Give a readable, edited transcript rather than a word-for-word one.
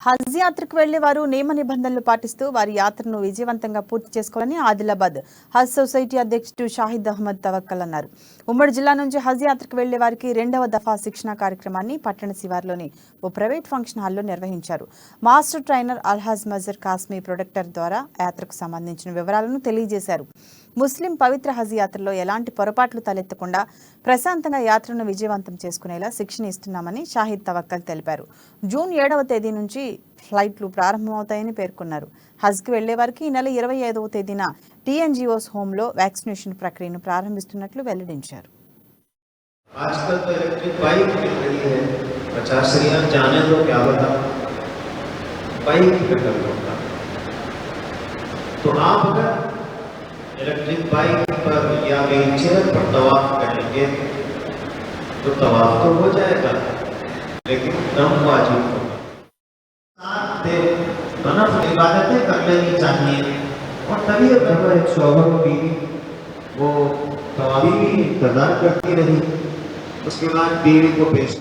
హజ్ యాత్రకు వెళ్లే వారు నియమ నిబంధనలు పాటిస్తూ వారి యాత్రను విజయవంతంగా పూర్తి చేసుకోవాలని ఆదిలాబాద్ హజ్ సొసైటీ అధ్యక్షుడు షాహిద్ అహ్మద్ తవక్కల్ అన్నారు. ఉమ్మడి జిల్లా నుంచి హజ్ యాత్రకు వెళ్లే వారికి 2వ దఫా శిక్షణ కార్యక్రమాన్ని పట్టణ శివార్లోని ఓ ప్రైవేట్ ఫంక్షన్ హాల్లో నిర్వహించారు. Master trainer Alhaj మజర్ Qasmi protector ద్వారా యాత్రకు సంబంధించిన వివరాలను తెలియజేశారు. ముస్లిం పవిత్ర హజ్ యాత్రలో ఎలాంటి పొరపాట్లు తలెత్తకుండా ప్రశాంతంగా యాత్రను విజయవంతం చేసుకునేలా శిక్షణ ఇస్తున్నామని షాహిద్ తవక్కల్ తెలిపారు. జూన్ 7వ తేదీ నుంచి ఫ్లైట్లు ప్రారంభమవుతాయని పేర్కొన్నారు. హజ్కి వెళ్లే వారికి ఈ నెల 25వ తేదీన టీఎన్జీఓస్ హోంలో వ్యాక్సినేషన్ ప్రక్రియను ప్రారంభిస్తున్నట్లు వెల్లడించారు. आजकल तो इलेक्ट्रिक बाइक मिल रही है 50 रियाल जाने दो क्या बता बाइक विकल्प होता तो आप अगर इलेक्ट्रिक बाइक पर या व्हीलचेयर पर तवाफ करेंगे तो तवाफ तो हो जाएगा लेकिन दम वाजिब होगा। साथ नफल इबादतें कर लेनी चाहिए और तभी अगर एक शौहर बीवी वो तवाफी भी इंतजार करती रही उसके बाद बीवी को पेश